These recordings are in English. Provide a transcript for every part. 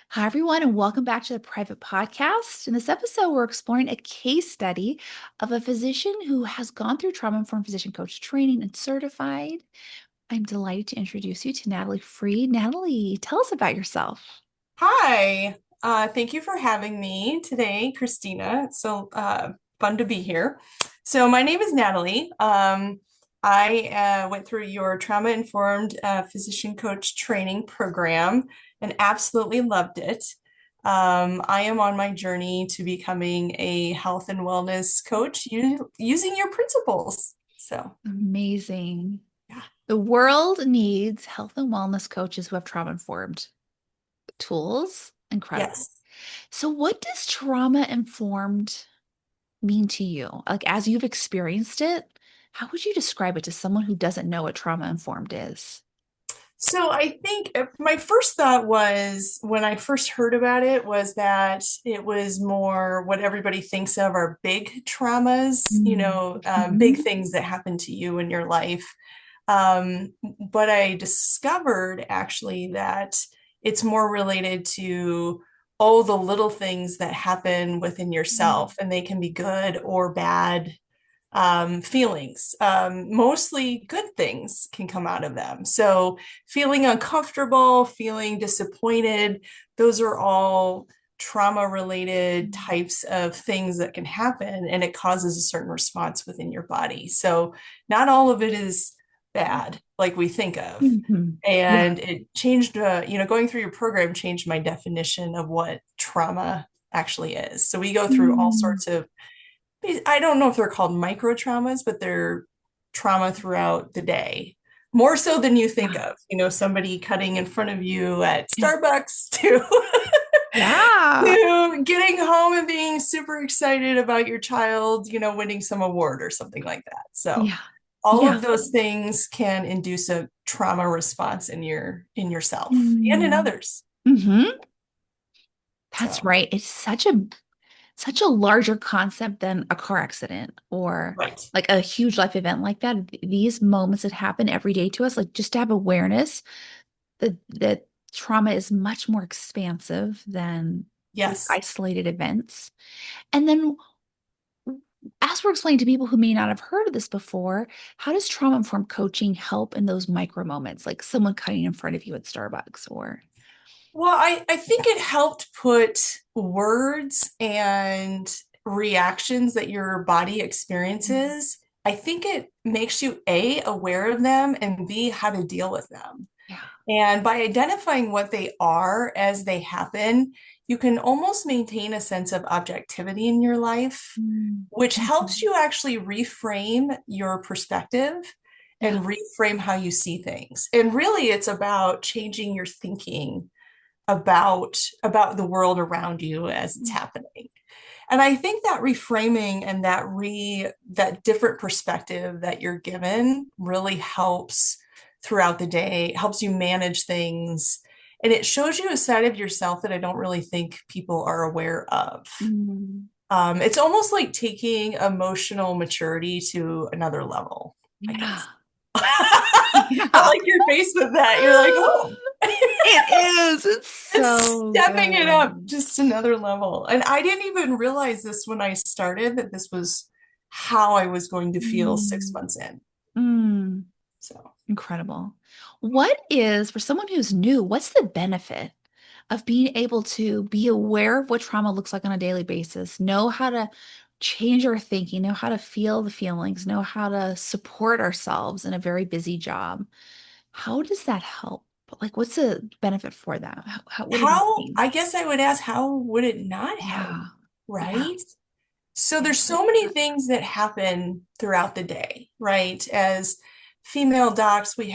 Hi, everyone, and welcome back to the Private Podcast. In this episode, we're exploring a case study of a physician who has gone through trauma-informed physician coach training and certified. I'm delighted to introduce you to Natalie Freed. Natalie, tell us about yourself. Hi, thank you for having me today, Christina. It's so fun to be here. So my name is Natalie. I went through your trauma-informed physician coach training program and absolutely loved it. I am on my journey to becoming a health and wellness coach using your principles. So, Amazing. yeah. The world needs health and wellness coaches who have trauma-informed tools. Incredible. Yes. So, what does trauma-informed mean to you? Like, as you've experienced it, how would you describe it to someone who doesn't know what trauma-informed is? So I think my first thought was when I first heard about it was that it was more what everybody thinks of are big traumas, big Mhm. things that happen to you in your life. But I discovered actually that it's more related to all the little things that happen within yourself, and they can be good or bad feelings. Mostly good things can come out of them. So, feeling uncomfortable, feeling disappointed, those are all trauma related types of things that can happen, and it causes a certain response within your body. So, not all of it is bad like we think of. Mhm. Yeah. And it changed, going through your program changed my definition of what trauma actually is. So, we go through all Mm. sorts of I don't know if they're called micro traumas, but they're trauma throughout the day. More so than you think Yeah. of, somebody cutting in front of you at Yeah. Starbucks to, Yeah. to getting home and being super excited about your child, winning some award or something like that. So Yeah. all Yeah. of those things can induce a trauma response in yourself and in Mm. others. Hmm. That's So, right. It's such a larger concept than a car accident or right. like a huge life event like that. These moments that happen every day to us, like just to have awareness that trauma is much more expansive than these Yes. isolated events. And then as we're explaining to people who may not have heard of this before, how does trauma-informed coaching help in those micro moments, like someone cutting in front of you at Starbucks or Well, I think it helped put words and reactions that your body experiences. I think it makes you A, aware of them, and B, how to deal with them. yeah. And by identifying what they are as they happen, you can almost maintain a sense of objectivity in your life, which helps Mhm. you actually reframe your perspective Yeah. and reframe how you see things. And really, it's about changing your thinking about the world around you as it's happening. And I think that reframing and that different perspective that you're given really helps throughout the day, helps you manage things, and it shows you a side of yourself that I don't really think people are aware of. Mm. It's almost like taking emotional maturity to another level, I Yeah. guess. I Yeah. like your face with that. You're like, oh, It is. It's it's so stepping it up good. just another level. And I didn't even realize this when I started that this was how I was going to feel six Mm. months in. Mm. So, Incredible. What is, for someone who's new, what's the benefit of being able to be aware of what trauma looks like on a daily basis, know how to change our thinking, know how to feel the feelings, know how to support ourselves in a very busy job? How does that help? Like, what's the benefit for that? What does that mean? I guess I would ask, how would it not help? Yeah. Yeah. Right? So, Yeah. there's so many things that happen throughout the day, right? As female docs, we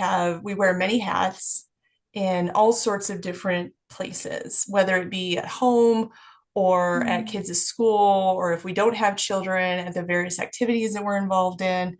wear many hats in all sorts of different places, whether it be at home or at Mm. kids' school, or if we don't have children, at the various activities that we're involved in,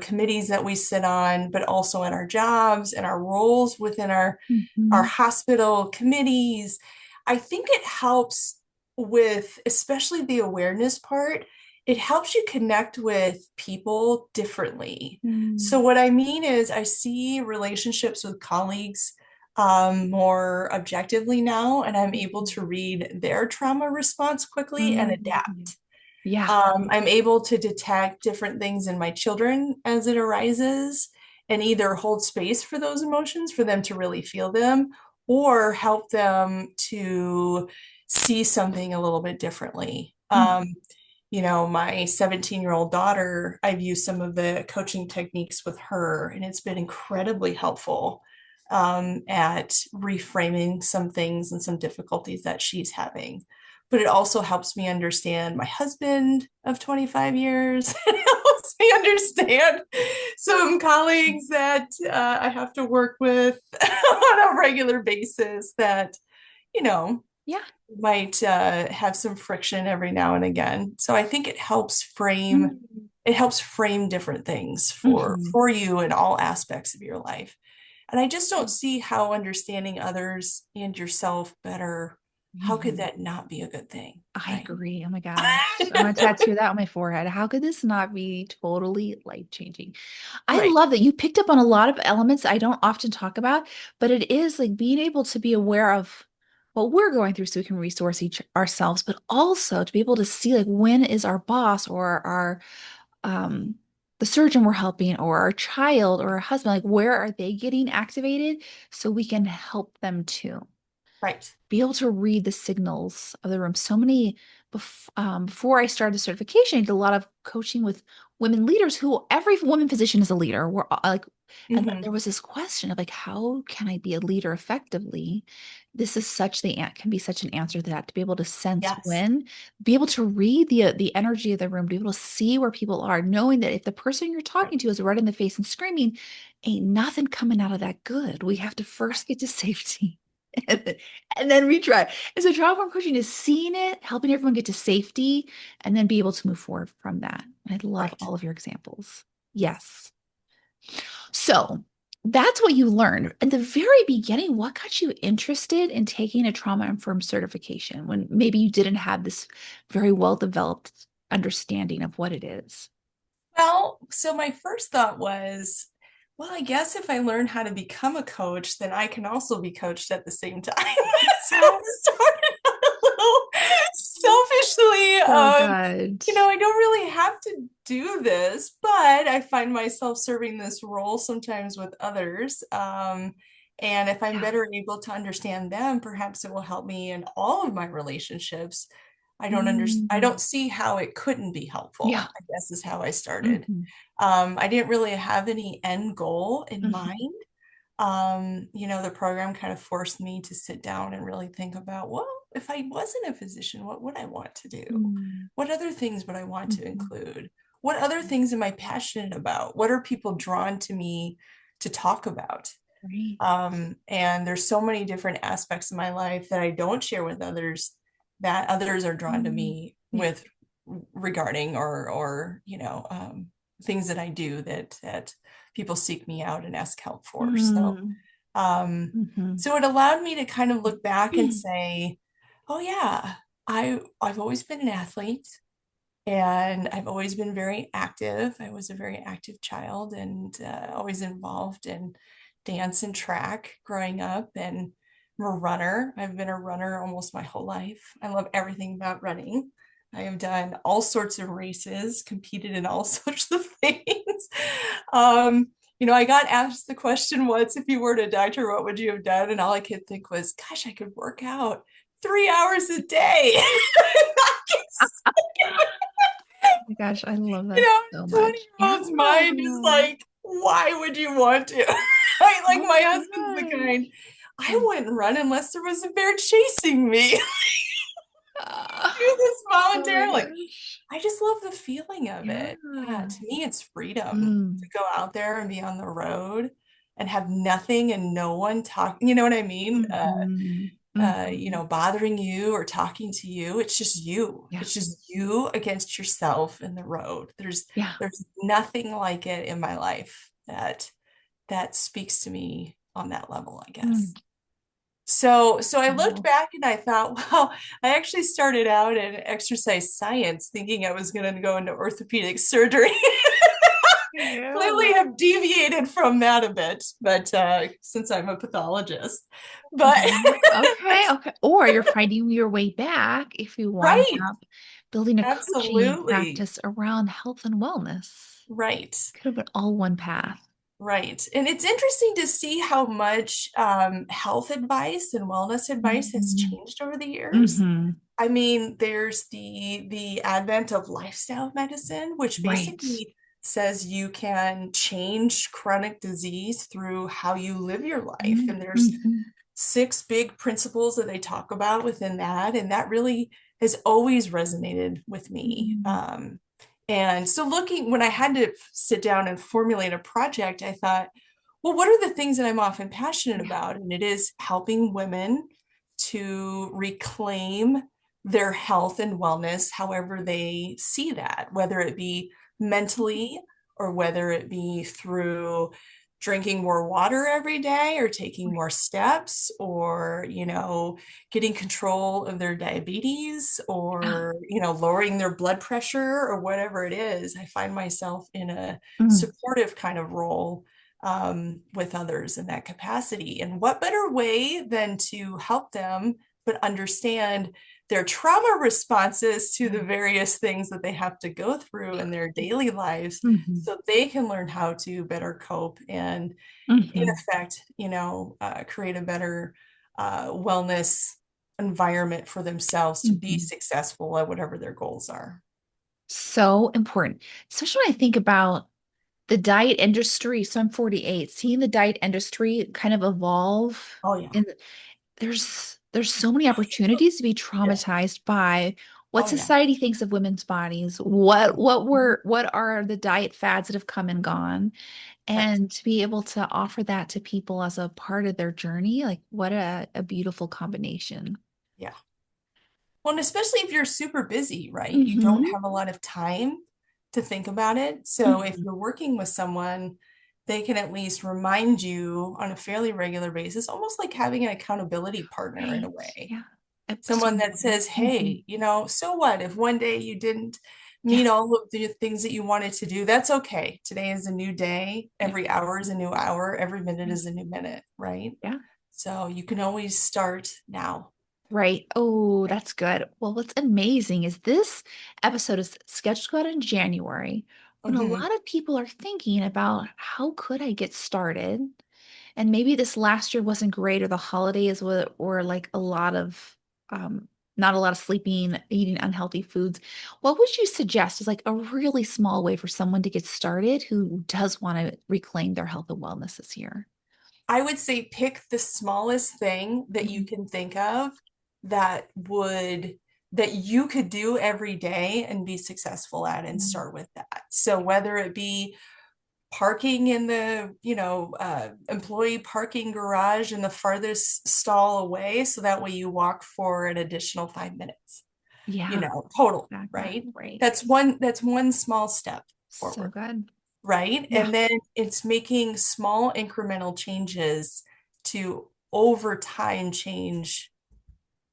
committees that we sit on, but also in our jobs and our roles within our Mhm. hospital committees. I think it helps with, especially the awareness part, it helps you connect with people differently. So, Mm. what I mean is, I see relationships with colleagues more objectively now, and I'm able Mhm. to read their trauma response quickly and Mm. adapt. Yeah. I'm able to detect different things in my children as it arises and either hold space for those emotions for them to really feel them or help them to see something a little bit differently. Mm. My 17-year-old daughter, I've used some of the coaching techniques with her, and it's been incredibly helpful at reframing some things and some difficulties that she's having. But it also helps me understand my husband of 25 years. It helps me understand some colleagues that I have to work with on a regular basis that, you know, Yeah. might have some friction every now and again. So I think Mm. it helps frame different things Mhm. for you in all aspects of your life. And I just don't see how understanding others and yourself better, how could Mhm. that not be a good thing, I right? agree. Oh my gosh. I'm gonna tattoo that on my forehead. How could this not be totally life-changing? I Right. love that you picked up on a lot of elements I don't often talk about, but it is like being able to be aware of what we're going through so we can resource each ourselves, but also to be able to see like when is our boss or our um the surgeon we're helping or our child or our husband, like where are they getting activated so we can help them too Right. be able to read the signals of the room. So many before I started the certification, I did a lot of coaching with women leaders who every woman physician is a leader. We're all, like, and Hmm. there was this question of like, how can I be a leader effectively? This is such the can be such an answer to that to be able to sense Yes. when, be able to read the energy of the room, be able to see where people are, knowing that if the person you're Right. talking to is red in the face and screaming, ain't nothing coming out of that good. We have to Right. first get to safety. And then retry. And so trauma informed coaching is seeing it, helping everyone get to safety, and then be able to move forward from that. And I love Right. all of your examples. Yes. Yes. So that's what you learned. At the very beginning, what got you interested in taking a trauma informed certification when maybe you didn't have this very well developed understanding of what it is? Well, so my first thought was, well, I guess if I learn how to become a coach, then I can also be coached at the same time. So it started out a little selfishly. So good. I don't really have to do this, but I find myself serving this role sometimes with others. And if I'm Yeah. better able to understand them, perhaps it will help me in all of my relationships. I Mm. don't see how it couldn't be Yeah. helpful, I guess is how I started. Hmm. I didn't really have any end goal in Hmm. mind. The program kind of forced me to sit down and really think about, well, if I wasn't a physician, what would I want to do? Mm. What other things would I want to Hmm. include? What other things am I passionate about? What are people drawn to me to talk about? Right. And there's so many different aspects of my life that I don't share with others that others are drawn to Mm. me Yeah. with regarding or things that I do that people seek me out and ask help for. So Mm. um, Hmm. so it allowed me to kind of look back and say, oh yeah, I've always been an athlete. And I've always been very active. I was a very active child and always involved in dance and track growing up. And I'm a runner. I've been a runner almost my whole life. I love everything about running. I have done all sorts of races, competed in all sorts of things. I got asked the question once, if you were a doctor, what would you have done? And all I could think was, gosh, I could work out 3 hours a day. My gosh, I love you that know, so 20 much. year Yeah. old's mind is like, why would you want to? Right? Like Oh my my husband's the kind, gosh. I wouldn't run unless there was a bear chasing me. Do this Oh my voluntarily. gosh. I just love the feeling of Yeah. it. Yeah, to me, it's freedom to Mm. go out there and be on the road and have nothing and no one talking. You know what I mean? Hmm. Hmm. Bothering you or talking to you. It's just you. Yeah. It's just you against yourself in the road. Yeah. There's nothing like it in my life that speaks to me on that level, I guess. Mm. So I looked Wow. back and I thought, well, I actually started out in exercise science thinking I was going to go into orthopedic surgery. clearly you. have deviated from that a bit, but since I'm a pathologist, but Yeah. Okay. Okay. Or you're finding your way back if you wind right, up building a coaching absolutely practice around health and wellness. right. Could have been all one path. Right. And it's interesting to see how much health advice and wellness advice has Mhm. changed over the years. Mhm. I mean, there's the advent of lifestyle medicine, which Right. basically says you can change chronic disease through how you live your life. And there's Mhm. 6 big principles that they talk about within that. And that really has always resonated with me. Mhm. And so, looking when I had to sit down and formulate a project, I thought, well, what are the things that I'm often passionate Yeah. about? And it is helping women to reclaim their health and wellness, however they see that, whether it be mentally or whether it be through drinking more water every day or taking more steps or getting control of their diabetes Yeah. or lowering their blood pressure or whatever it is. I find myself in a Mm. supportive kind of role with others in that capacity. And what better way than to help them but understand their trauma responses to the various things that they have to go through in their daily lives Mhm. so they can learn how to better cope and, in Mhm. effect, create a better wellness environment for themselves to be Mhm. successful at whatever their goals are. So important, especially when I think about the diet industry. So I'm 48, seeing the diet industry kind of evolve. Oh, yeah. And there's so many opportunities to be Yeah. traumatized by what Oh, yeah. society thinks of women's bodies, what are the diet fads that have come and gone, Right. and to be able to offer that to people as a part of their journey, like what a beautiful combination. Yeah. Well, and especially if you're super busy, right? You don't Hmm. have a lot of time to think about it. So if Hmm. you're working with someone, they can at least remind you on a fairly regular basis, almost like having an accountability partner in a Right. way. Yeah. So Someone that important. says, Mhm. hey, so what if one day you didn't meet Yes. all of the things that you wanted to do? That's okay. Today is a new day. Yeah. Every hour is a new hour. Every minute Yeah. is a new minute, right? Yeah. So you can always start now. Right. Oh, Right. that's good. Well, what's amazing is this episode is scheduled to go out in January when a Mhm. lot of people are thinking about how could I get started? And maybe this last year wasn't great, or the holidays were like a lot of um not a lot of sleeping, eating unhealthy foods. What would you suggest is like a really small way for someone to get started who does want to reclaim their health and wellness this year? I would say pick the smallest thing that you Mhm. can think of that would that you could do every day and be successful at and Mhm. start with that. So whether it be parking in the, employee parking garage in the farthest stall away, so that way you walk for an additional 5 minutes, Yeah, total, exactly. right? Right. That's one small step So forward. good. Right? Yeah. And then it's making small incremental changes to over time change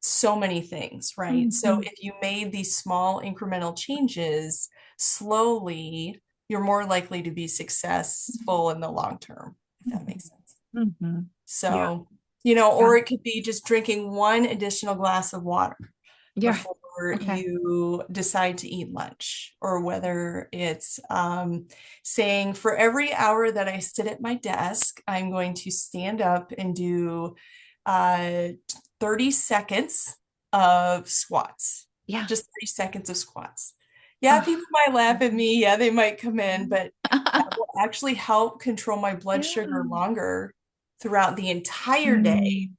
so many things, right? So Mhm. if you made these small incremental changes slowly, you're more likely to be successful in the long term, if that Mhm. makes sense. Mhm. Yeah. So, Yeah. or it could be just drinking one additional glass of water Yeah. before Okay. you decide to eat lunch, or whether it's saying, for every hour that I sit at my desk, I'm going to stand up and do uh, 30 seconds of squats, Yeah. just 30 seconds of squats. Yeah, Oh. people might laugh at me. Yeah, they might come in, but that will actually help control my blood sugar Yeah. longer throughout the entire day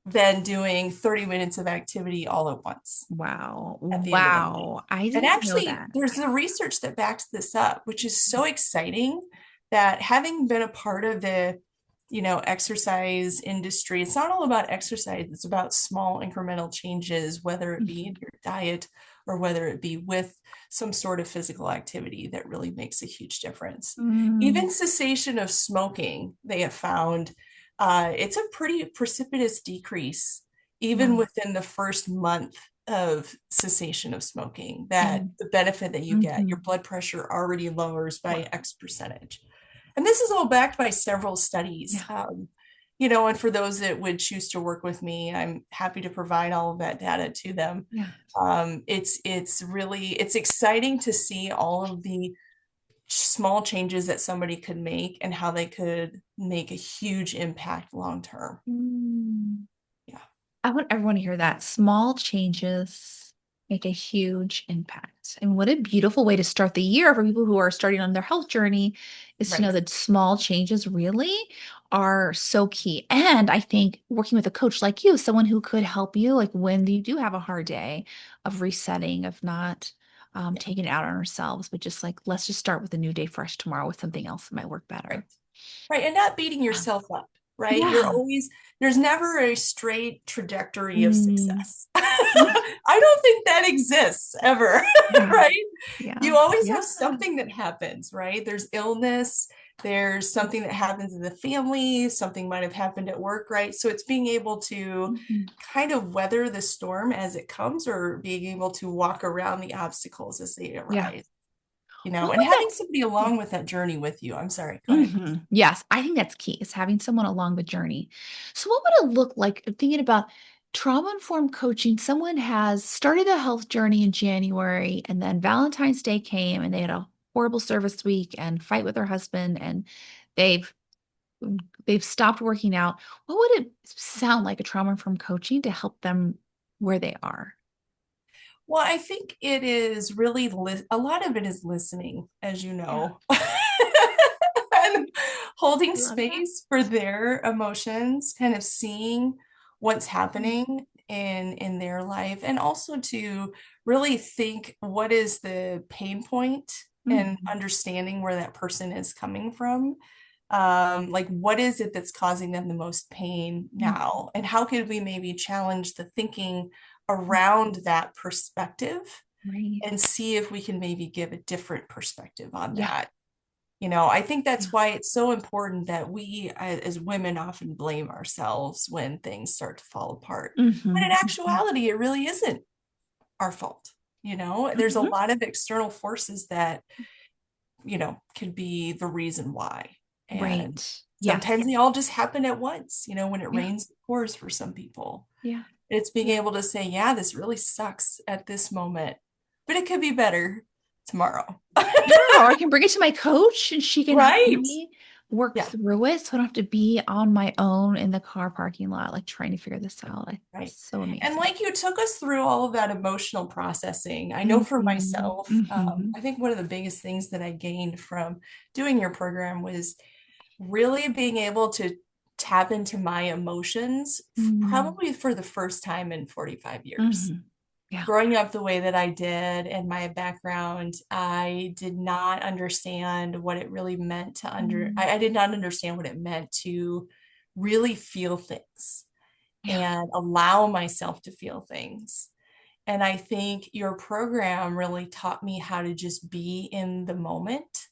Mm. than doing 30 minutes of activity all at once Wow. at the end of the day. Wow. I And didn't know actually, that. there's the research that backs this up, which is so exciting that, having been a part of the, exercise industry, it's not all about exercise, it's about small incremental changes, whether it be in Mhm. your diet or whether it be with some sort of physical activity that really makes a huge difference. Even Mm. cessation of smoking, they have found it's a pretty precipitous decrease even Wow. within the first month of cessation of smoking, that Mm, the benefit that you get, your mhm. blood pressure already lowers by Wow. X percentage. And this is all backed by several studies. Yeah. And for those that would choose to work with me, I'm happy to provide all of that data to them. Yeah. It's exciting to see all of the small changes that somebody could make and how they could make a huge impact long term. Mm. Yeah, I want everyone to hear that. Small changes make a huge impact. And what a beautiful way to start the year for people who are starting on their health journey is to know right. that small changes really are so key. And I think working with a coach like you, someone who could help you, like when you do have a hard day of resetting, of not Yeah. taking it out on ourselves, but just like, let's just start with a new day fresh tomorrow with something else that might work Right. better. Right. And not beating Yeah. yourself up, right? Yeah. There's never a straight trajectory of Mm. success. I don't think that exists ever, Yeah. right? Yeah. You always Yeah. have something that happens, right? There's illness, there's something that happens in the family, something might have happened at work, right? So it's being able to Mhm. kind of weather the storm as it comes, or being able to walk around the obstacles as they Yeah. arise, What and would having that somebody yeah. along with that journey with you. I'm sorry, go ahead. Yes, I think that's key is having someone along the journey. So what would it look like thinking about trauma-informed coaching? Someone has started a health journey in January and then Valentine's Day came and they had a horrible service week and fight with their husband and they've they've stopped working out. What would it sound like a trauma-informed coaching to help them where they are? Well, I think it is really a lot of it is listening, as you Yeah. know, and holding I love that. space for their emotions, kind of seeing what's Mm, happening in their life, and also to really think what is the pain point, and mhm, understanding where that person is coming from. Like what is it that's causing them the most pain mhm, now, and how could we maybe challenge the thinking mhm. around that perspective Right. and see if we can maybe give a different perspective on Yeah. that. I think Yeah. that's why it's so important that we as women often blame ourselves when things start to fall apart. But in Mhm, mhm, actuality, it really isn't our fault. There's a mhm. lot of external forces that, could be the reason why. And Right. sometimes Yes. they all just happen at once, when it Yeah. rains, it pours for some people. Yeah. It's being Yeah. able to say, yeah, this really sucks at this moment, but it could be better tomorrow. Yeah, or I can bring it to my coach and she can help Right. me work Yeah. through it so I don't have to be on my own in the car parking lot, like trying to figure this out. Right. So And amazing. like you took us through all of that emotional processing. I know for Mhm, myself, mhm, I think one of the biggest things that I gained from doing your program was really being able to tap into my emotions, mhm, probably for the first time in 45 years. mhm. Yeah. Growing up the way that I did and my background, I did not understand what it really meant Mm, I did not understand what it meant to really feel things yeah. and allow myself to feel things. And I think your program really taught me how to just be in the moment,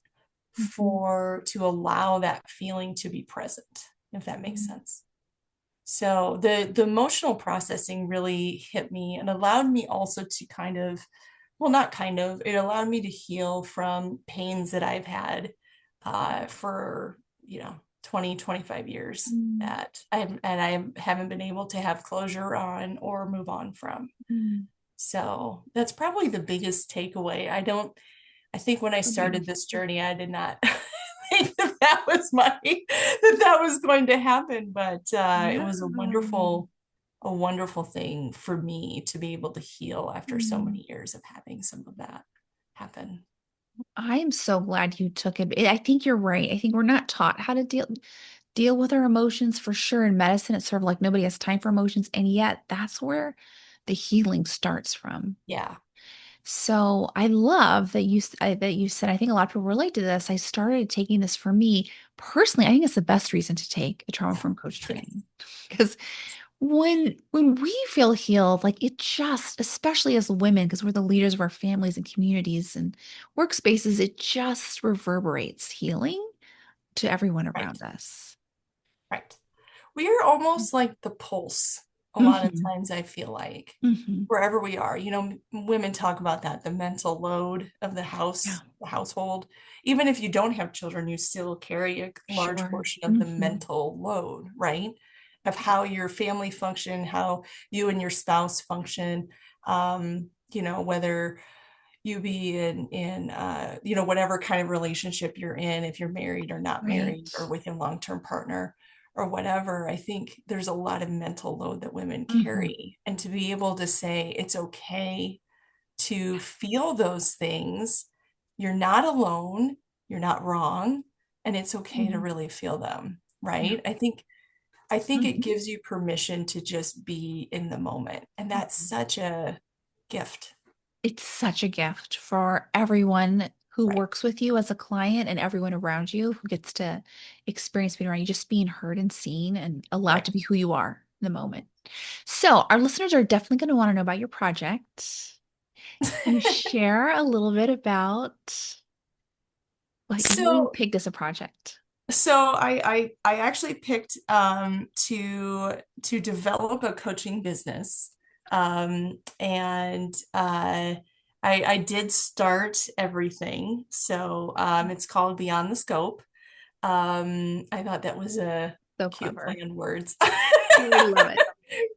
Mhm, to allow that feeling to be present, if that makes mhm, sense. So the emotional processing really hit me and allowed me also to kind of, well, not kind of, it allowed me to heal from pains that I've had for, 20, 25 years mm, that I haven't been able to have closure on or move on from. mm. So that's probably the biggest takeaway. I think when I So started beautiful. this journey, I did not think that was going to happen, but it Yeah. was a wonderful thing for me to be able to heal after so Mm. many years of having some of that happen. I am so glad you took it. I think you're right. I think we're not taught how to deal with our emotions for sure. In medicine, it's sort of like nobody has time for emotions, and yet that's where the healing starts from. Yeah. So I love that that you said. I think a lot of people relate to this. I started taking this for me personally. I think it's the best reason to take a trauma informed coach Yes. training because when we feel healed, like it just, especially as women, because we're the leaders of our families and communities and workspaces, it just reverberates healing to everyone Right. around us. Right. We are almost like the pulse. a lot of Hmm. times I feel like Hmm. wherever we are, women talk about that, the mental load of Yeah, the household. Even if you don't have children, you still carry a large sure. portion of the Hmm. mental load, right? Of how your family function, how you and your spouse function, whether you be in whatever kind of relationship you're in, if you're married or not married or Right. with a long-term partner or whatever. I think there's a lot of mental load that women Hmm. carry, and to be able to say it's okay to feel those things, you're not alone, you're not wrong, and it's okay to Hmm. really feel them, Yeah. right? I think it Hmm. gives you permission to just be in the moment, and that's such a gift. It's such a gift for everyone who Right, works with you as a client and everyone around you who gets to experience being around you, just being heard and seen and allowed to right. be who you are in the moment. So, our listeners are definitely going to want to know about your project. Can you share a little bit about what you So picked as a project? so I actually picked to develop a coaching business. And I did start everything. So it's called Beyond the Scope. I thought that was a So cute play clever. on words I love it.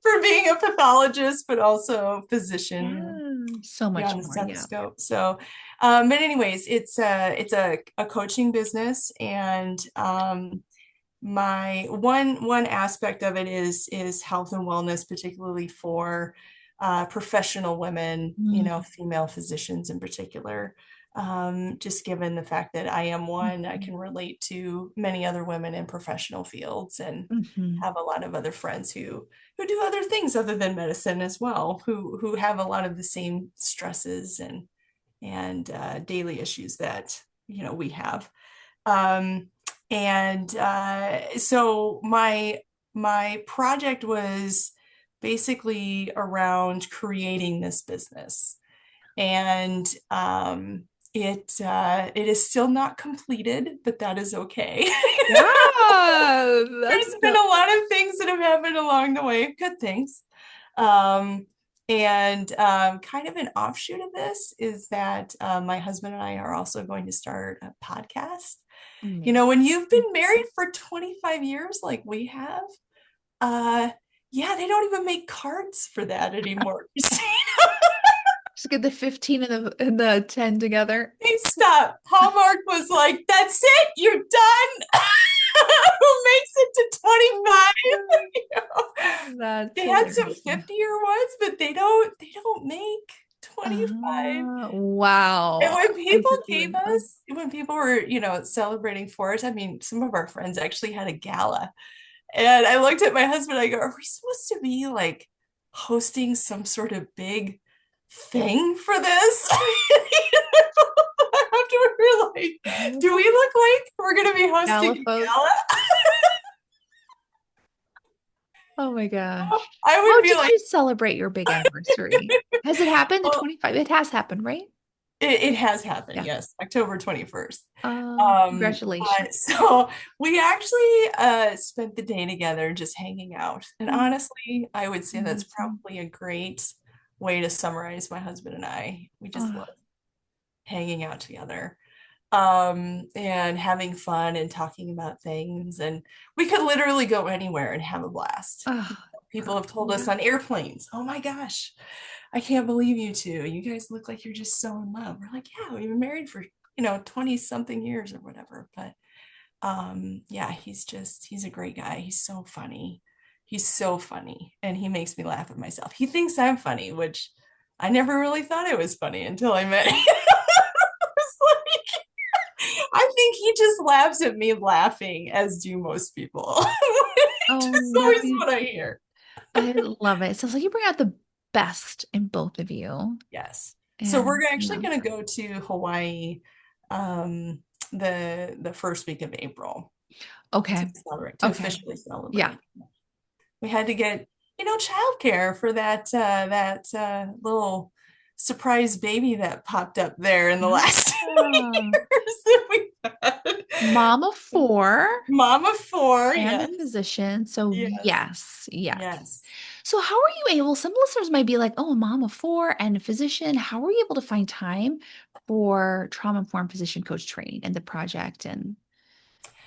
for being a pathologist, but also physician Yeah, so much beyond the more. Yeah. stethoscope. So, but anyways, it's a coaching business, and my one aspect of it is health and wellness, particularly for professional women, Mm-hmm. female physicians in particular. Just given the fact that I am one, I can relate to many other women in professional fields, and Hmm. have a lot of other friends who do other things other than medicine as well, who have a lot of the same stresses and daily issues that we have. Um, and so my project was basically around creating this business, and it is still not completed, but that is okay. Yeah, that's There's been so. a lot of things that have happened along the way, good things. Um, and kind of an offshoot of this is that my husband and I are also going to start a podcast. Amazing. When you've been married for 25 years, like we have, uh, yeah, they don't even make cards for that anymore. Just get the 15 and the 10 together. Hey, stop. Hallmark was like, that's it, you're done. Who makes it to Oh my 25? God. You know? That's They had some hilarious. 50-year ones, but they don't make 25. And Wow. when I people couldn't gave even know. us, when people were, celebrating for us, I mean, some of our friends actually had a gala. And I looked at my husband, I go, are we supposed to be like hosting some sort of big thing for this? After we were like, do we look like we're going to be hosting Gala a folk. gala? Oh my gosh. I How would be did like, you celebrate your big anniversary? Has it happened? The well, 25? It has happened, right? it has happened, Yeah. yes, October 21st. Congratulations. But so we actually spent the day together just hanging out. And Mm, honestly, I would say that's amazing. probably a great way to summarize my husband and I. We just Oh, love hanging out together, and having fun and talking about things. And we could literally go anywhere and have a blast. oh, People have told us yeah. on airplanes, oh my gosh, I can't believe you two. You guys look like you're just so in love. We're like, yeah, we've been married for, 20 something years or whatever. But yeah, he's a great guy. He's so funny. He's so funny. And he makes me laugh at myself. He thinks I'm funny, which I never really thought I was funny until I met him. It's like, I think he just laughs at me laughing, as do most people. Oh, Just no, always what I hear. I love it. Sounds like you bring out the best in both of you. Yes. So we're And actually yeah. going to go to Hawaii um, the first week of April to Okay. celebrate, to Okay. officially Yeah. celebrate. We had to get, childcare for that little surprise baby that popped up there in the Yeah. last 2 years that we had. Mom of four Mom of four, and a yes, physician. So yes, yes, yes. yes. So how are you able, some listeners might be like, oh, a mom of four and a physician. How are you able to find time for trauma-informed physician coach training and the project and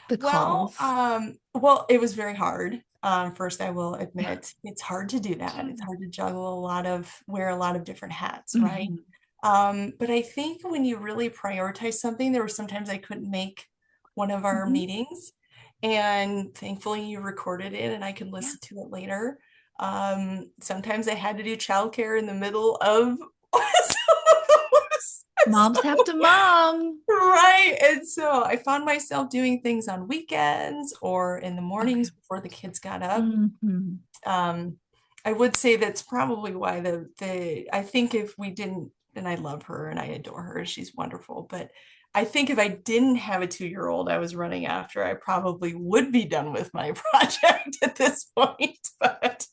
the calls? Well, it was very hard. First, I will admit it's hard to do that. It's hard to juggle wear a lot of different hats, right? Mhm. But I think when you really prioritize something, there were sometimes I couldn't make one of our Mhm. meetings, and thankfully you recorded it and I can Yeah. listen to it later. Sometimes I had to do childcare in the middle of some of those. Moms have to mom. Right. And so I found myself doing things on weekends or in the Okay. mornings before the kids got up. Mhm. Um, I would say that's probably why I think if we didn't, and I love her and I adore her, she's wonderful, but I think if I didn't have a 2-year-old I was running after, I probably would be done with my project at this point. But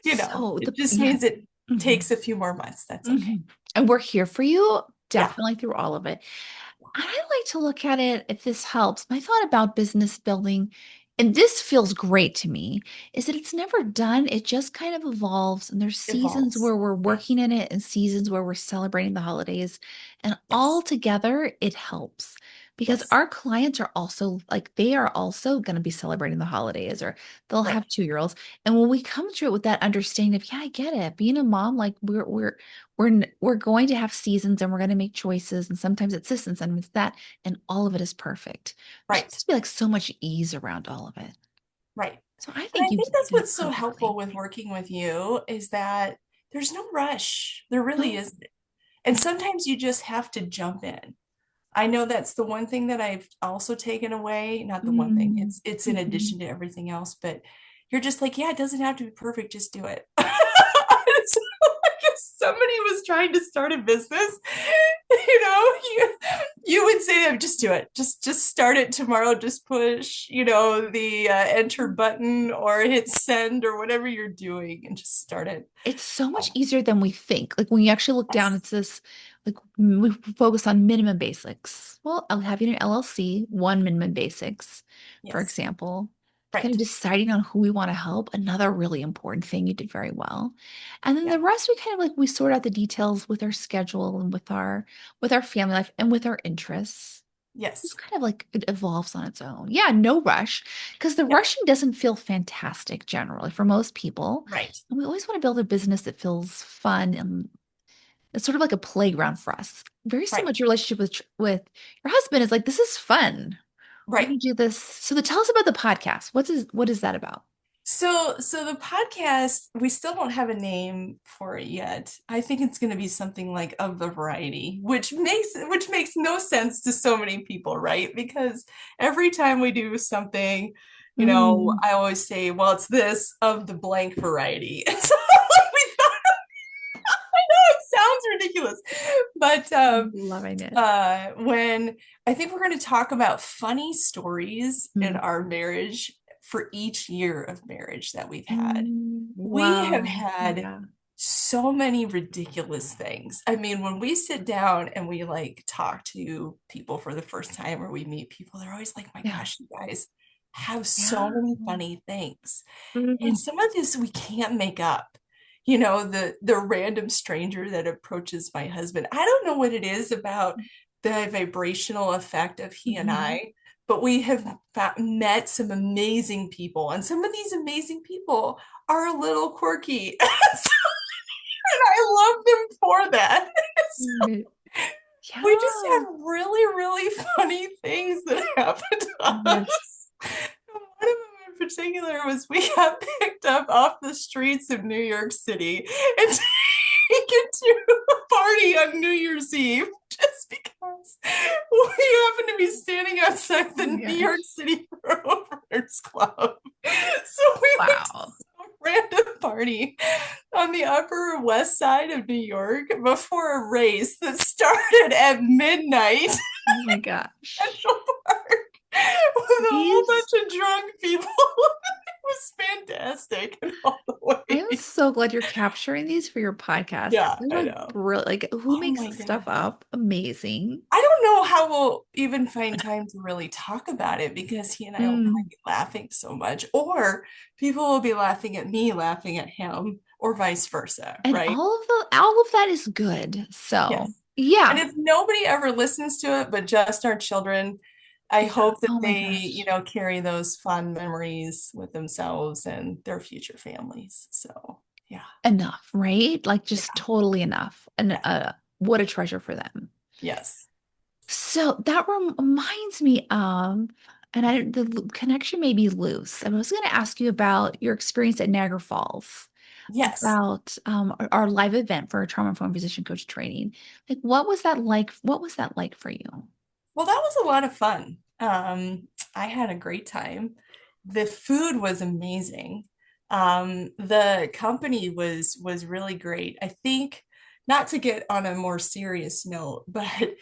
So it the, just yeah. means it Mhm. takes a few more months. That's okay. Mhm. And we're here for you, Yeah. definitely through all of it. I like to look at it, if this helps. My thought about business building, and this feels great to me, is that it's never done. It just kind of evolves. And there's seasons Evolves. where we're Yeah. working in it and seasons where we're celebrating the holidays. And all Yes. together, it helps because Yes. our clients are also like, they are also going to be celebrating the holidays or they'll Right. have 2-year-olds. And when we come to it with that understanding of, yeah, I get it. Being a mom, like we're going to have seasons and we're going to make choices and sometimes it's this and sometimes it's that and all of it is perfect. There seems Right. to be like so much ease around all of it. Right. So I And think I you think did that's that what's so helpful perfectly. with working with you is that there's no rush. There really No. isn't. And sometimes you just have to jump in. I know that's the one thing that I've also taken away. Not the one thing. Mm. It's in Mhm. addition to everything else, but you're just like, yeah, it doesn't have to be perfect, just do it. So, like if somebody was trying to start a business, you would say, just do it. Just start it tomorrow. Just push, the enter button or hit send or whatever you're doing and just start it. It's so much Oh, easier than we think. Like when you actually look down, yes. it's this like we focus on minimum basics. Well, I'll have you an LLC, one minimum basics, for Yes. example. Kind of Right. deciding on who we want to help, another really important thing you did very well. And then Yeah. the rest we kind of like we sort out the details with our schedule and with our family life and with our interests. It's Yes. kind of like it evolves on its own. Yeah, no rush, because the Yep. rushing doesn't feel fantastic generally for most people. Right. And we always want to build a business that feels fun and it's sort of like a playground for us. Very similar Right. to your relationship with your husband is like, this is fun. We're Right. gonna do this. So tell us about the podcast. What is that about? So the podcast, we still don't have a name for it yet. I think it's going to be something like of the variety, which makes no sense to so many people, right? Because every time we do something, Mm, I always say, well, it's this of the blank variety. So we thought it sounds ridiculous, but loving it. when I think we're going to talk about funny stories in Mm. our marriage for each year of marriage that we've had. We have Wow. had Yeah. so many ridiculous things. I mean, when we sit down and we like talk to people for the first time or we meet people, they're always like, my Yeah. gosh, you guys have so Yeah. many funny things. And Mm. some of this we can't make up. The random stranger that approaches my husband. I don't know what it is about the vibrational effect of he and Mhm. I, but we have met some amazing people, and some of these amazing people are a little quirky. And I love them for that. So Mm. we just have Yeah. really, really funny things that happen to Yes. us. One of them in particular was we got picked up off the streets of New York City and taken to a party on New Year's Eve just because we happened to be standing outside Oh the my New York gosh. City Owners Club. So we went to Wow. some random party on the Upper West Side of New York before a race that started at midnight Oh my at gosh. Central Park with a whole These bunch of drunk people. It was fantastic in all the I am ways. so glad you're capturing these for your podcast. Yeah, They're I like know. brilliant. Like, who Oh makes my this stuff God. up? Amazing. I don't know how we'll even find time to really talk about it because he and I will probably Mm. be laughing so much, or people will be laughing at me, laughing at him, or vice versa, And right? all of that is good. So, Yes. And yeah. if nobody ever listens to it, but just our children, I Yeah. hope that Oh my they, gosh. carry those fond memories with themselves and their future families. So, yeah, Enough, right? Like just yeah, totally enough. And yeah, what a treasure for them. yes, So that reminds me of, and the connection may be loose. I was going to ask you about your experience at Niagara Falls, yes. about our live event for trauma-informed physician coach training. Like, what was that like? What was that like for you? Well, that was a lot of fun. I had a great time. The food was amazing. The company was really great. I think, not to get on a more serious note, but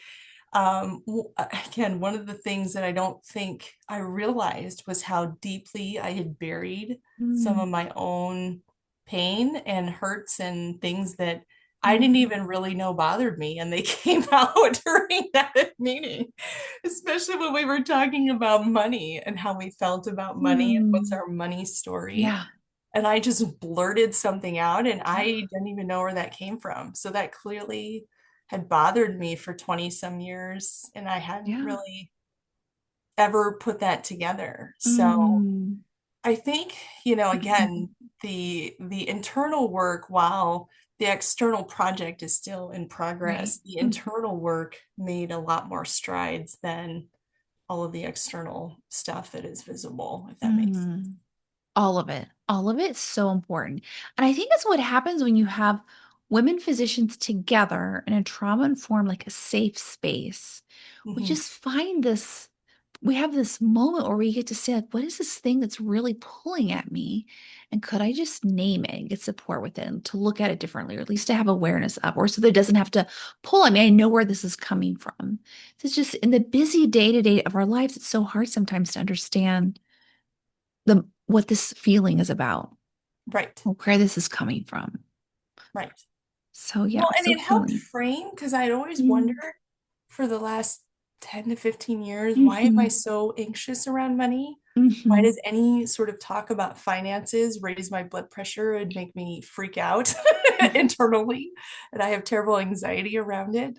again, one of the things that I don't think I realized was how deeply I had buried some Mm, of my own pain and hurts and things that I didn't mm, even really know bothered me. And they came out during that meeting, especially when we were talking about money and how we felt about money and what's mm. our money story. Yeah, And I just blurted something out and yeah, I didn't even know where that came from. So that clearly had bothered me for 20 some years and I hadn't yeah. really ever put that together. So Mm, I think, mhm, again, the internal work, while the external project is still in right. progress, the Mhm. internal work made a lot more strides than all of the external stuff that is visible, if that makes sense. Mm. All of it. All of it is so important. And I think that's what happens when you have women physicians together in a trauma-informed, like a safe space. We Hmm. just find this, we have this moment where we get to say, like, what is this thing that's really pulling at me? And could I just name it and get support with it and to look at it differently, or at least to have awareness of, or so that it doesn't have to pull at me. I know where this is coming from. So it's just in the busy day-to-day of our lives, it's so hard sometimes to understand the what this feeling is about, Right, or where this is coming from. right. So yeah, Well, and so it helped healing. frame because I'd always wondered Mm, for the last 10 to 15 years, why am I hmm so anxious around money? Why hmm does any sort of talk about finances raise my blood pressure and make me freak out internally? And I have terrible anxiety around it.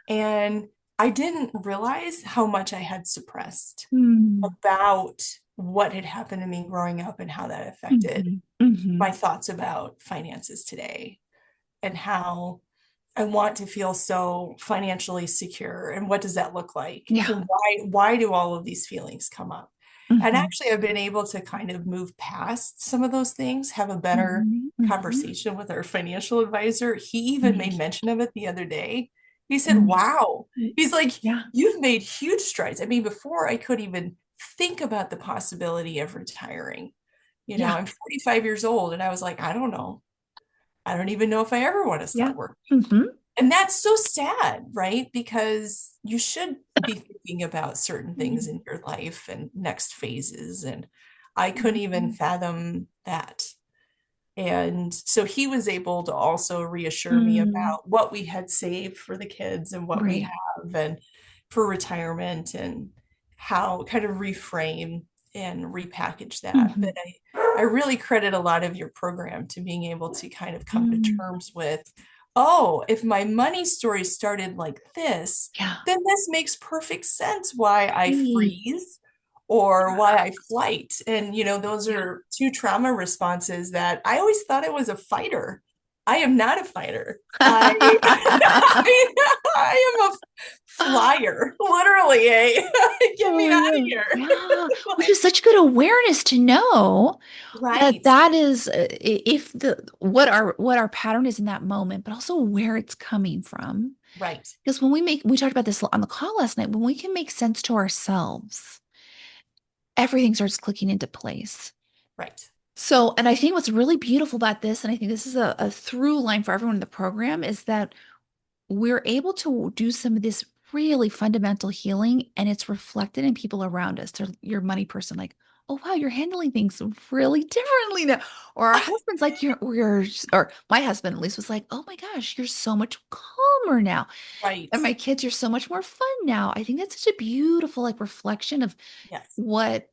And I didn't realize how much I had suppressed hmm about what had happened to me growing up and how that affected hmm hmm my thoughts about finances today and how I want to feel so financially secure. And what does that look like? Yeah. And why do all of these feelings come up? And hmm actually, I've been able to kind of move past some of those things, have a better hmm hmm conversation with our financial advisor. He even made hmm mention of it the other day. He said, hmm wow. He's like, Yeah. you've made huge strides. I mean, before I could even think about the possibility of retiring. Yeah. I'm 45 years old, and I was like, I don't know. I don't even know if I ever want to Yeah. start working. hmm And that's so sad, right? Because you should be thinking about certain things in your life and next phases. And I couldn't even fathom that. And so he was able to also reassure me mm about what we had saved for the kids and what we Right. have and for retirement and how kind of reframe and repackage that. But hmm I really credit a lot of your program to being able to kind of come to mm terms with, oh, if my money story started like this, Yeah. then this makes perfect sense why I Hey. freeze or why I flight. And, those Yeah. are two trauma responses that I always thought I was a fighter. I am not a fighter. I am a flyer, literally. Get Oh me my out of God. here. Yeah, which Like, is such good awareness to know that right, that is if the what our pattern is in that moment, but also where it's coming from. right, Because when we talked about this on the call last night, when we can make sense to ourselves, everything starts clicking into place. right, So, and I think what's really beautiful about this, and I think this is a through line for everyone in the program, is that we're able to do some of this really fundamental healing and it's reflected in people around us. They're your money person, like, oh wow, you're handling things really differently now. Or our husband's like, or my husband at least was like, oh my gosh, you're so much calmer now. Right. And my kids, you're so much more fun now. I think that's such a beautiful like reflection of Yes. what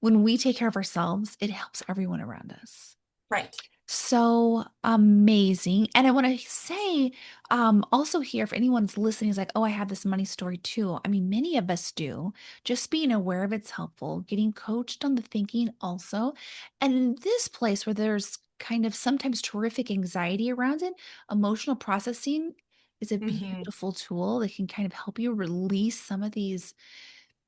when we take care of ourselves, it helps everyone around us. Right. So amazing. And I want to say, also here, if anyone's listening, is like, oh, I have this money story too. I mean, many of us do. Just being aware of it's helpful, getting coached on the thinking also. And in this place where there's kind of sometimes terrific anxiety around it, emotional processing is a Hmm. beautiful tool that can kind of help you release some of these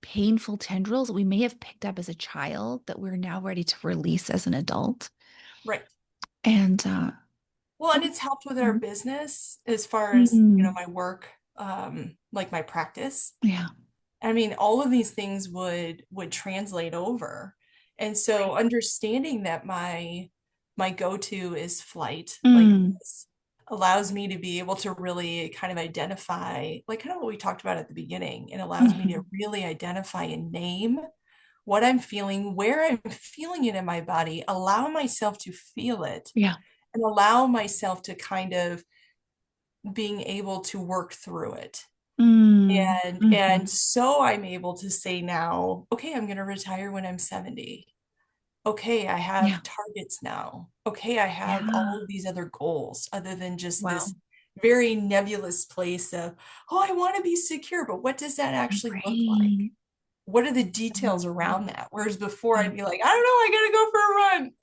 painful tendrils that we may have picked up as a child that we're now ready to release as an adult. Right. And Well, and oh, it's helped with our business as far as, mm, my work, like my practice. yeah, I mean, all of these things would translate over. And so right. understanding that my go-to is flight like Mm, this allows me to be able to really kind of identify, like kind of what we talked about at the beginning. It allows me to mhm, really identify and name what I'm feeling, where I'm feeling it in my body, allow myself to feel it, yeah. and allow myself to kind of being able to work through it. Mm, And mhm, so I'm able to say now, okay, I'm going to retire when I'm 70. Okay, I yeah, have targets now. Okay, I have yeah. all of these other goals other than just Wow. this very nebulous place of, oh, I want to be secure, but what does that actually look like? Right. What are the details Mm, around that? Whereas before yeah. I'd be like, I don't know, I gotta go for a run.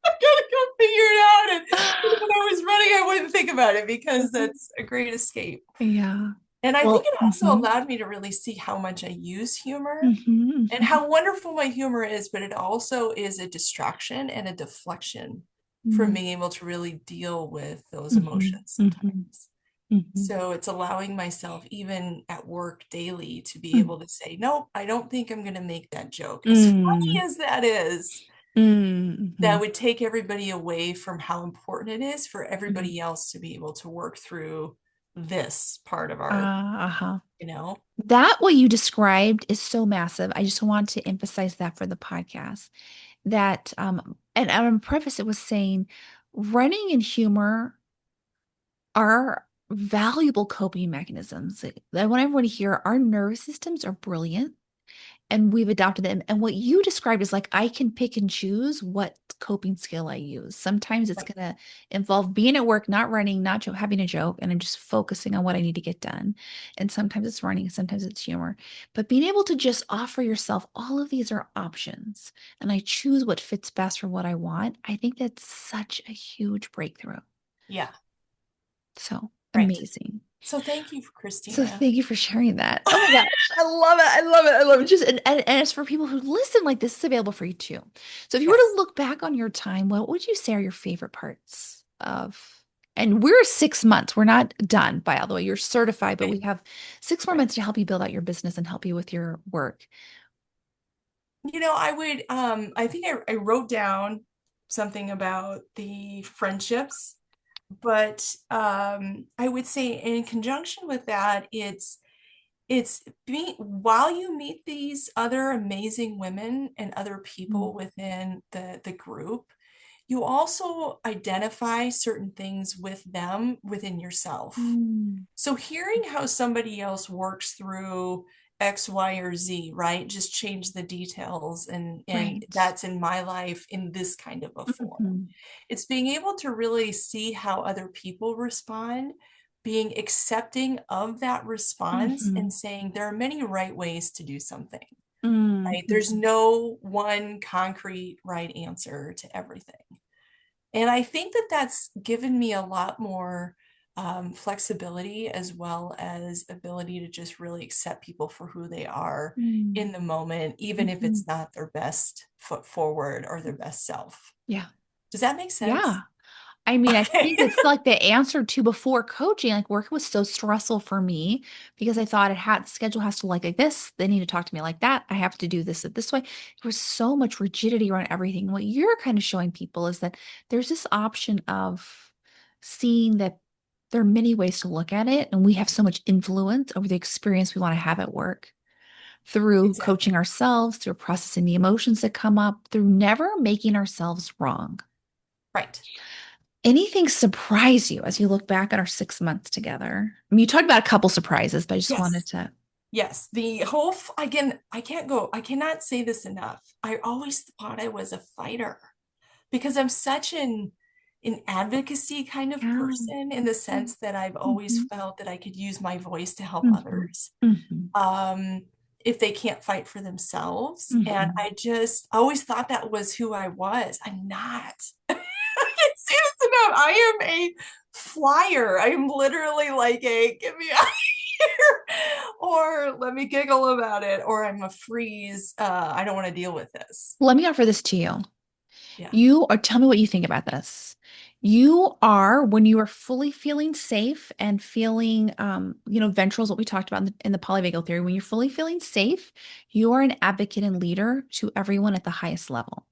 I gotta go figure it out. And when I was running, I wouldn't think about it because that's a great escape. Yeah. And I think Well, it also allowed me to really see how much I use humor and mhm, how wonderful my humor is, but it also is a distraction and a deflection from mhm, being able to really deal with those mhm, emotions mhm, sometimes. mhm, So it's allowing myself, even at work daily, to be mhm, able to say, nope, I don't think I'm going to make that joke. As mm, funny as that is, mm, that mhm, would take everybody away from how important it is for mhm. everybody else to be able to work through this part of our, Uh-huh. you know? That what you described is so massive. I just want to emphasize that for the podcast. That and on preface it was saying running and humor are valuable coping mechanisms. I want everyone to hear our nervous systems are brilliant and we've adopted them. And what you described is like I can pick and choose what coping skill I use. Sometimes it's Right. going to involve being at work, not running, not having a joke, and I'm just focusing on what I need to get done. And sometimes it's running, sometimes it's humor. But being able to just offer yourself all of these are options, and I choose what fits best for what I want. I think that's such a huge breakthrough. Yeah. So Right. amazing. So thank you, So Christina. thank you for sharing that. Oh my gosh, I love it. I love it. I love it. Just and it's for people who listen, like this is available for you too. So if you were to Yes. look back on your time, what would you say are your favorite parts of? And we're 6 months. We're not done, by the way. You're certified, but Right. we have 6 more months to help you build out your business and help you with your work. I would, I think I wrote down something about the friendships, but I would say in conjunction with that, it's being while you meet these other amazing women and other people Mm, within the group, you also identify certain things with them within yourself. mm, So hearing how somebody else works through X, Y, or Z, right? Just change the details and right. that's in my life in this kind of a form. Mhm, It's being able to really see how other people respond, being accepting of that response and mhm, saying there are many right ways to do something, right? There's mhm, no one concrete right answer to everything. And I think that that's given me a lot more flexibility as well as ability to just really accept people for who they are mm, in the moment, even if mhm. it's not their best foot forward or their best self. Yeah. Does that make sense? Yeah. I mean, I Okay. think it's like the answer to before coaching, like work was so stressful for me because I thought it had the schedule has to like this. They need to talk to me like that. I have to do this way. There was so much rigidity around everything. What you're kind of showing people is that there's this option of seeing that there are many ways to look at it, and we have so much influence over the experience we want to have at work. through Exactly. coaching ourselves, through processing the emotions that come up, through never making ourselves wrong. Right. Anything surprise you as you look back at our 6 months together? I mean, you talked about a couple surprises, but I just wanted Yes. to. Yes. The whole, again, I cannot say this enough. I always thought I was a fighter because I'm such an advocacy kind of Yeah. person in the sense that I've always Mhm, felt that I could use my voice to help mhm, others. mhm, Um, if they can't fight for themselves. And mhm. I just always thought that was who I was. I'm not. Seriously enough, I am a flyer. I'm literally like a get me out of here, or let me giggle about it, or I'm a freeze. I don't want to deal with this. Let me offer this to you. Yeah. You or tell me what you think about this. You are, when you are fully feeling safe and feeling, ventral is what we talked about in the polyvagal theory. When you're fully feeling safe, you are an advocate and leader to everyone at the highest level.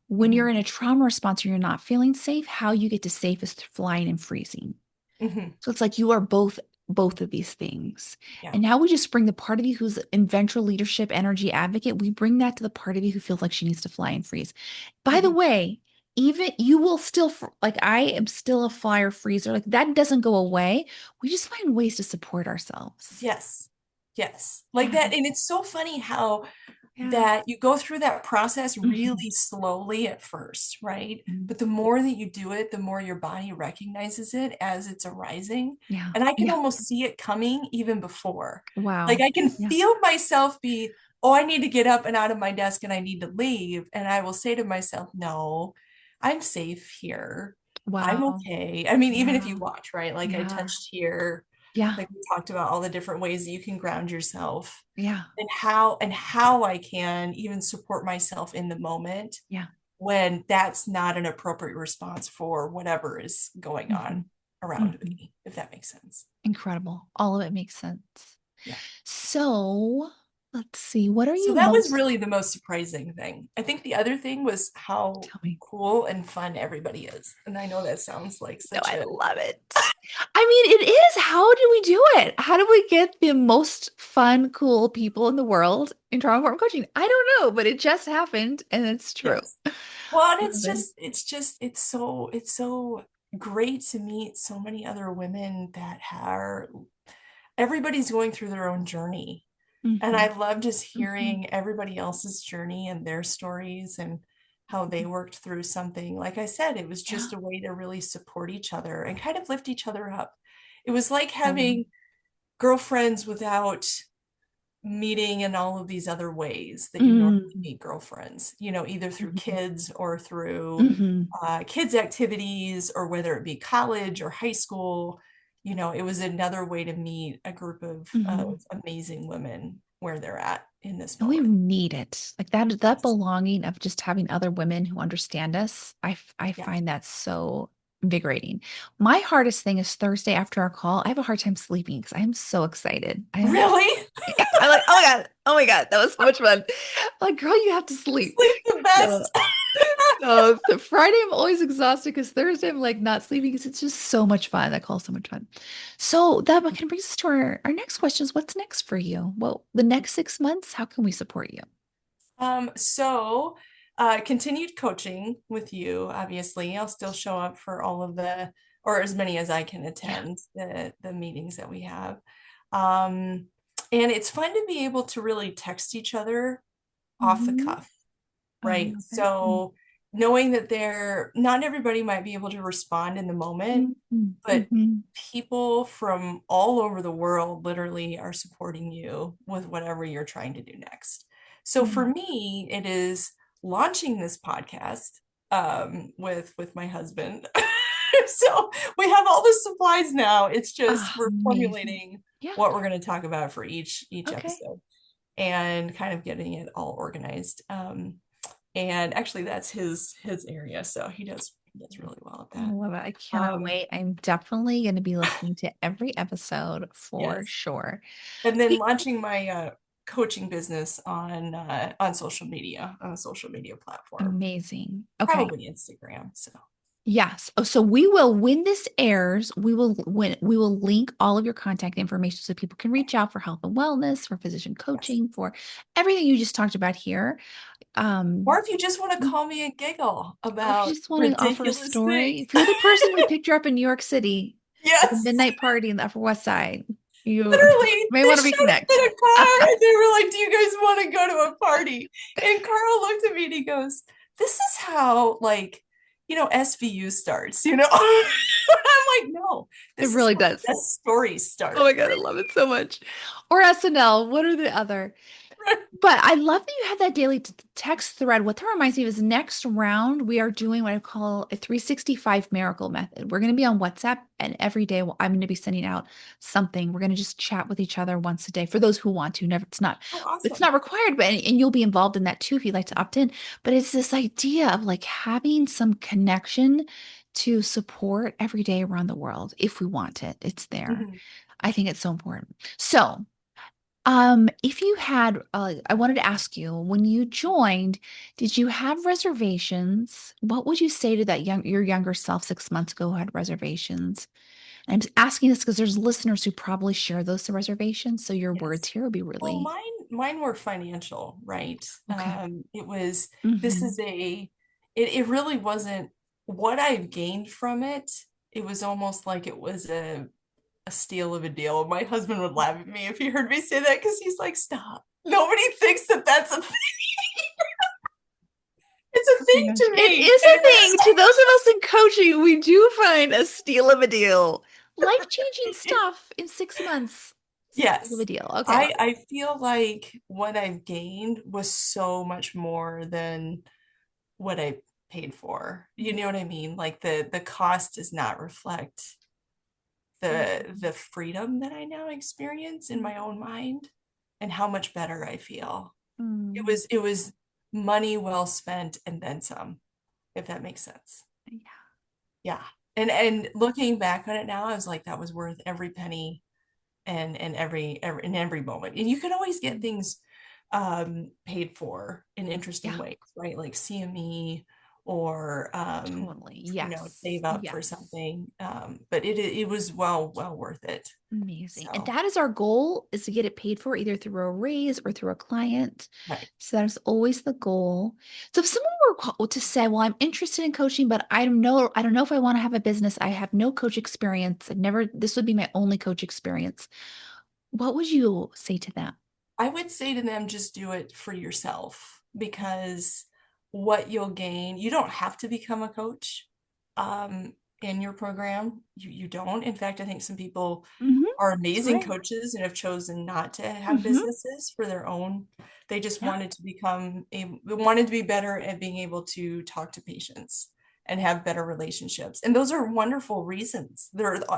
When you're Hmm. in a trauma response or you're not feeling safe, how you get to safe is flying and freezing. Hmm. So it's like you are both of these things. Yeah. And now we just bring the part of you who's in ventral leadership energy advocate, we bring that to the part of you who feels like she needs to fly and freeze. By the Hmm. way, even you will still like I am still a flyer freezer. Like that doesn't go away. We just find ways to support ourselves. Yes. Yes. Like Yeah. that. And it's so funny how Yeah. that you go through that process Mhm. really slowly at first, right? Mhm. But the more that you do it, the more your body recognizes it as it's arising. Yeah. And I can Yeah. almost see it coming even before. Like Wow. I can Yeah. feel myself be, oh, I need to get up and out of my desk and I need to leave. And I will say to myself, no, I'm safe here. I'm Wow. okay. I mean, even if you Yeah. watch, right? Like I Yeah. touched here, Yeah. like we talked about all the different ways that you can ground yourself Yeah. and how I can even support myself in the moment Yeah. when that's not an appropriate response for whatever is going Hmm. on around Hmm. me, if that makes sense. Incredible. All of it makes sense. Yeah. So let's see. What are So you that was most? really the most surprising thing. I think the other thing was how Tell me. cool and fun everybody is. And I know that sounds like No, such I a love it. I mean, it is. How do we do it? How do we get the most fun, cool people in the world in trauma informed coaching? I don't know, but it just happened and it's true. yes. Well, and Love it. it's so great to meet so many other women that are everybody's going through their own journey. And Hmm. I love just Hmm. hearing everybody else's journey and their stories and how they worked through something. Like I said, it was Yeah. just a way to really support each other and kind of lift each other up. It was like Totally. having girlfriends without meeting in all of these other ways that you normally Hmm. meet girlfriends, either through Hmm. kids or through Hmm. kids' activities, or whether it be college or high school. It was another way to meet a group of Hmm. amazing women where they're at in this And we moment. need it. Like that Yes. belonging of just having other women who understand us. I Yes. find that so invigorating. My hardest thing is Thursday after our call. I have a hard time sleeping because I am so excited. Really? I'm like, oh my God, that was so much fun. I'm like, girl, you have to sleep. Sleep the So, best. so the Friday I'm always exhausted because Thursday I'm like not sleeping because it's just so much fun. That call's so much fun. So that kind of brings us to our next question is what's next for you? Well, the next 6 months, how can we support you? Continued coaching with you, obviously. I'll still show up for all of or as many as I can Yeah. attend the meetings that we have. Um, and it's fun to be able to really text each other off the Hmm. cuff, I right? love it. So knowing that not everybody might be able to respond in the moment, Mm-hmm. but Hmm. people from all over the world literally are supporting you with whatever you're trying to do next. So for Yeah. me, it is launching this podcast with my husband. So we have all the supplies now. It's just Ah, we're amazing. formulating Yeah. what we're going to talk about for each Okay. episode and kind of getting it all organized. And actually that's his area, so he does really well at I that. love it. I cannot Um, wait. I'm definitely going to be listening to every episode for yes. sure. And then Speak launching my coaching business on social media, on a social media platform, amazing. Okay. probably Instagram. So Yes. Oh, so we will, when this airs, we will link all of your contact information so people can reach out for health and wellness, for physician Yes. coaching, for everything you just talked about here. Or Um, if you just want to call me and giggle or if you about just want to offer a ridiculous story, things. if you're the person who picked her up in New York City at the Yes. midnight party in the Upper West Side, you Literally, may they want to showed up reconnect. in a car and they were like, "Do you guys want to go to a party?" And Carl looked at me and he goes, "This is how, like, SVU starts, you know?" I'm like, "No, It this is really how does. the best stories Oh start." my God, I love it so much. Or SNL. What are the other? But I love that you have that daily text thread. What that reminds me of is next round, we are doing what I call a 365 miracle method. We're going to be on WhatsApp, and every day I'm going to be sending out something. We're going to just chat with each other once a day for those who want to. Never, Oh, it's awesome. not required, but and you'll be involved in that too if you'd like to opt in. But it's this idea of like having some connection to support every day around the world. If we want it, it's there. Mhm. I think it's so important. So, if you had, I wanted to ask you, when you joined, did you have reservations? What would you say to your younger self 6 months ago who had reservations? And I'm just asking this because there's listeners who probably share those reservations, so your words Yes. here would be Well, really mine were financial, right? okay. It was, this Hmm. is it really wasn't what I've gained from it. It was almost like it was a steal of a deal. My husband would laugh at me if he heard me say that because he's like, "Stop. Nobody thinks that that's a thing." It's a Oh my thing gosh. to It me. is And a it thing. To those of us in coaching, we do find a steal of a deal. Life-changing is. stuff in 6 months. Steal of a Yes. deal. Okay, I love I feel like what I've gained was so much more than what I paid for. You it. know what I mean? Like the cost does not reflect the freedom that I now experience in my own mind and how much better I feel. Mm. It was money well spent and then some, if that makes sense. Yeah. Yeah. And looking back on it now, I was like, that was worth every penny and every in every moment. And you can always get things paid for in interesting Yeah, ways, right? Like CME or totally. Yes. save up for Yes. something. But it was well worth it. Amazing. And So that is our goal is to get it paid for either through a raise or through a client. right. So that is always the goal. So if someone were to say, well, I'm interested in coaching, but I don't know if I want to have a business. I have no coach experience. I've never, this would be my only coach experience. What would you say to them? I would say to them, just do it for yourself because what you'll gain, you don't have to become a coach in your program. You don't. In fact, I think some people Hmm. are That's amazing right. coaches and have chosen not to have Hmm. businesses for their own. They just Yeah. wanted to be better at being able to talk to patients and have better relationships. And those are wonderful reasons.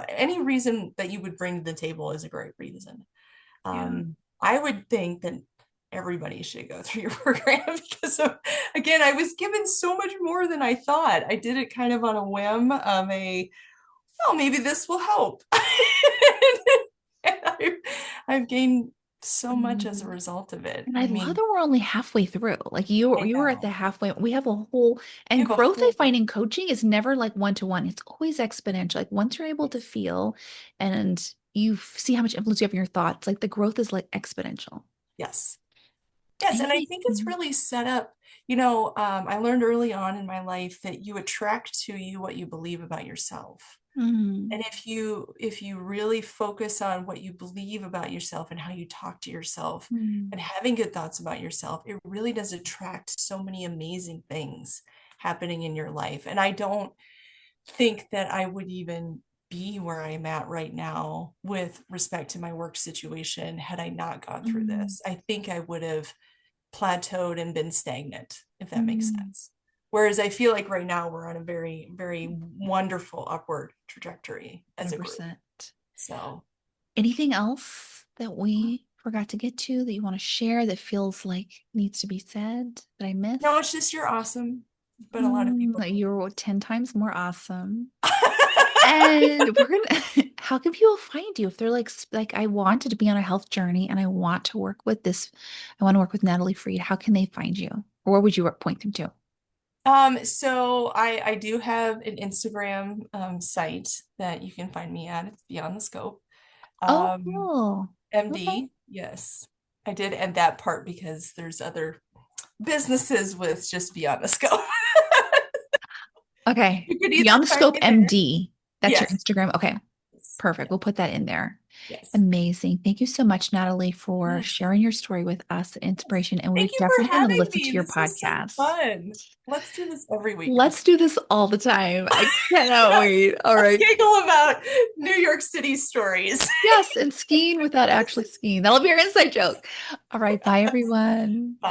Any reason that you would bring to the table is a great reason. Yeah. I would think that everybody should go through your program because again, I was given so much more than I thought. I did it kind of on a whim, oh, maybe this will help. And I've gained so much as a Mhm. result of it. And I I love mean, that we're only halfway through. Like I you were at the know. halfway. We have a whole I and have a growth I whole find in coaching is never like one to one. It's always exponential. Like once you're able to yes. feel and you see how much influence you have in your thoughts, like the growth is like exponential. Yes. Yes, and I Anything. think it's really set up. I learned early on in my life that you attract to you what you believe about yourself. Mm, And if you really focus on what you believe about yourself and how you talk to yourself mm, and having good thoughts about yourself, it really does attract so many amazing things happening in your life. And I don't think that I would even be where I'm at right now with respect to my work situation had I not gone through mm, this. I think I would have plateaued and been stagnant, if that makes mm, sense. Whereas I feel like right now we're on a very, very wonderful upward trajectory as a group. 100%. So, Anything else that we forgot to get to that you want to share that feels like needs to be said that I no, missed? it's just you're awesome, but a lot of people think You're 10 times more awesome. that. And we're gonna, how can people find you if they're like, like, I wanted to be on a health journey and I want to work with this, I want to work with Natalie Freed. How can they find you? Or where would you point them to? So I do have an Instagram site that you can find me at. It's Beyond the Scope. Oh, Um, cool. Okay. MD, yes. I did end that part because there's other businesses with just Beyond the Scope. Okay. You could either Beyond the find Scope me there. MD. That's your Yes. Instagram. Okay. Yes. Perfect. Yeah. We'll put that in there. Yes. Amazing. Thank you so much, Natalie, for Yes. sharing your story with us, inspiration. And we're Thank you for definitely going to having listen me. to your This was so podcast. fun. Let's do this every week. Let's do this all the time. I cannot Yeah. wait. All Let's right. giggle about New York City stories. Yes, and skiing without actually skiing. That'll be our inside joke. All right. Bye, everyone. Bye.